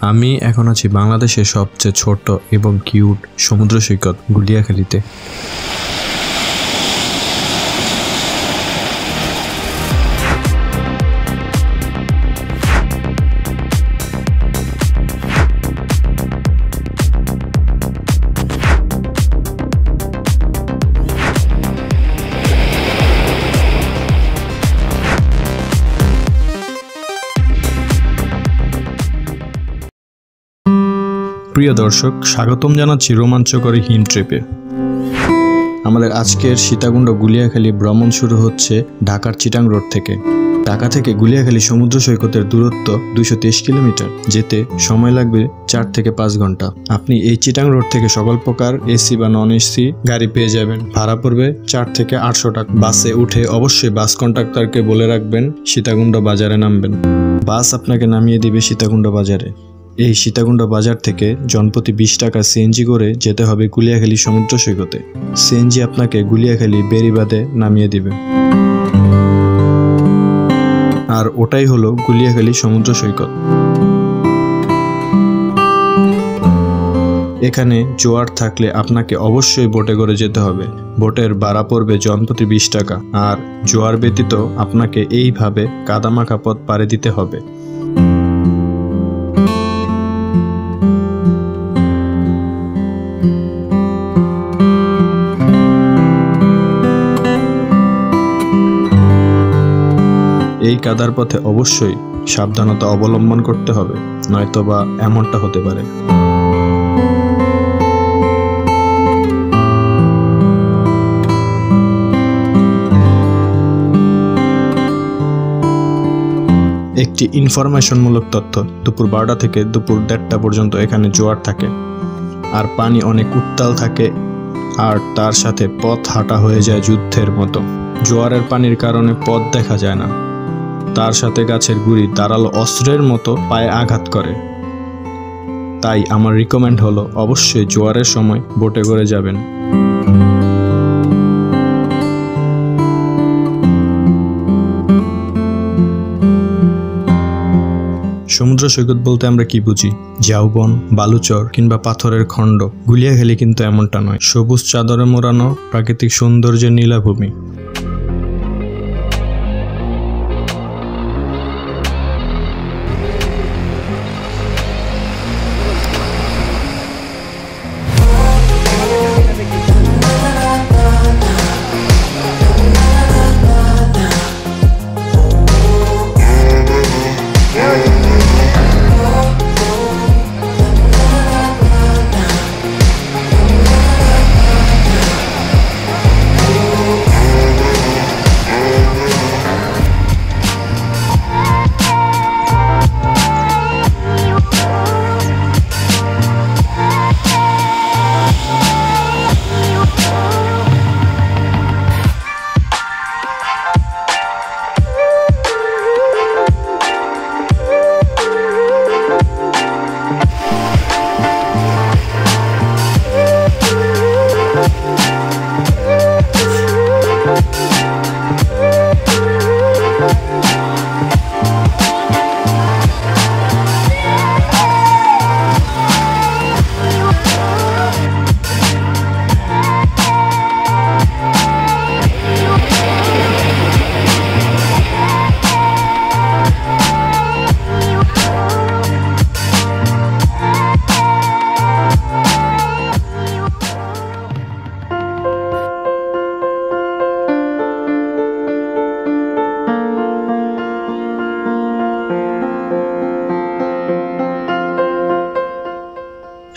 আমি এখন আছি বাংলাদেশের সবচেয়ে ছোট এবং কিউট সমুদ্র সৈকত গুলিয়াখালীতে। প্রিয় দর্শক, স্বাগতম জানাচ্ছি রোমাঞ্চকর হিম ট্রিপে। আমাদের আজকের সীতাকুণ্ড গুলিয়াখালী ভ্রমণ শুরু হচ্ছে ঢাকার চিটাং রোড থেকে। ঢাকা থেকে গুলিয়াখালী সমুদ্র সৈকতের দূরত্ব 230 কিলোমিটার। যেতে সময় লাগবে 4 থেকে 5 ঘন্টা। আপনি এই চিটাং রোড থেকে সকল প্রকার এসি বা নন এসি গাড়ি পেয়ে যাবেন। ভাড়া পড়বে 4 থেকে 800 টাকা। বাসে উঠে অবশ্যই বাস কন্ডাক্টরকে বলে রাখবেন সীতাকুণ্ড বাজারে নামবেন। বাস আপনাকে নামিয়ে দিবে সীতাকুণ্ড বাজারে। এই সীতাকুণ্ড বাজার থেকে জনপ্রতি 20 টাকা সিএনজি করে যেতে হবে গুলিয়াখালী সমুদ্র সৈকতে। সিএনজি আপনাকে গুলিয়াখালী বেড়িবাঁধে নামিয়ে দিবে। আর ওটাই হলো গুলিয়াখালী সমুদ্র সৈকত। এখানে জোয়ার থাকলে আপনাকে অবশ্যই বোটে করে যেতে হবে। বোটের ভাড়া পড়বে জনপ্রতি 20 টাকা। আর জোয়ার ব্যতীত আপনাকে এইভাবে কাদামাখা পথ পাড়ি দিতে হবে। এই কাদার পথে অবশ্যই সাবধানতা অবলম্বন করতে হবে, নয়তোবা এমনটা হতে পারে। একটি ইনফরমেশনমূলক তথ্য, দুপুর 12টা থেকে দুপুর 1:30 পর্যন্ত এখানে জোয়ার থাকে। আর পানি অনেক উত্তাল থাকে। আর তার সাথে পথ হাঁটা হয়ে যায় যুদ্ধের মতো। জোয়ারের পানির কারণে পথ দেখা যায় না। তার সাথে গাছের গুড়ি ধারালো অস্ত্রের মতো পায়ে আঘাত করে। তাই আমার রিকমেন্ড হলো অবশ্যই জোয়ারের সময় বোটে করে যাবেন। সমুদ্র সৈকত বলতে আমরা কি বুঝি? ঝাউবন, বালুচর কিংবা পাথরের খণ্ড। গুলিয়াখালী কিন্তু এমনটা নয়। সবুজ চাদরে মোড়ানো প্রাকৃতিক সৌন্দর্যের নীলাভূমি।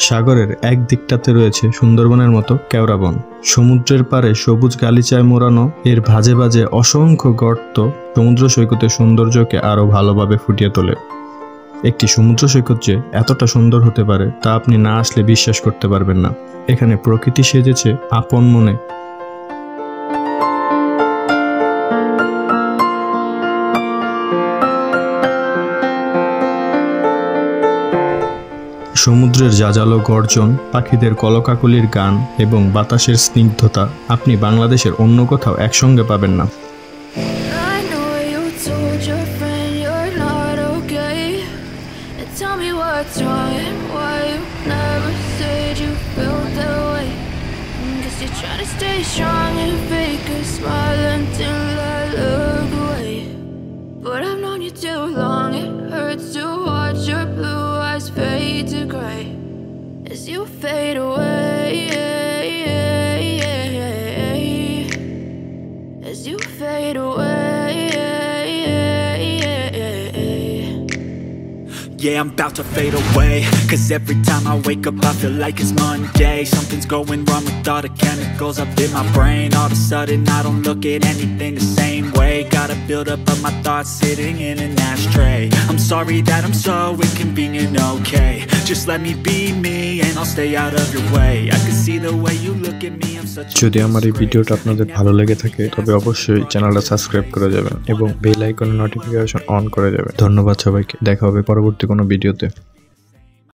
সাগরের এক দিকটাতে রয়েছে সুন্দরবনের মতো কেওড়া বন। সমুদ্রের পাড়ে সবুজ গালিচায় মোড়ানো এর ভাজে ভাজে অসংখ্য গর্ত সমুদ্র সৈকতের সৌন্দর্যকে আরো ভালোভাবে ফুটিয়ে তোলে। একটি সমুদ্র সৈকত যে এতটা সুন্দর হতে পারে তা আপনি না আসলে বিশ্বাস করতে পারবেন না। এখানে প্রকৃতি সেজেছে আপন মনে। সমুদ্রের জাজালো গর্জন, পাখিদের কলকাকলির গান এবং বাতাসের স্নিগ্ধতা আপনি বাংলাদেশের অন্য কোথাও একসঙ্গে পাবেন না। wrong and why you never said you felt that way. Guess you're trying to stay strong and fake a smile until I look away. But I've known you too long, it hurts to watch your blue eyes fade to gray as you fade away, as you fade away. Yeah, I'm about to fade away, cause every time I wake up I feel like it's Monday. Something's going wrong with all the chemicals up in my brain. All of a sudden I don't look at anything the same way. Got a build up of my thoughts sitting in an ashtray. I'm sorry that I'm so inconvenient, okay. Just let me be me and I'll stay out of your way. I can see the way you look at me, I'm such a... যদি আমার এই ভিডিওটা আপনাদের ভালো লেগে থাকে তবে অবশ্যই চ্যানেলটা সাবস্ক্রাইব করে যাবেন এবং বেল আইকনের নোটিফিকেশন অন করে যাবেন। ধন্যবাদ সবাইকে, দেখা হবে পরবর্তী কোনো ভিডিওতে।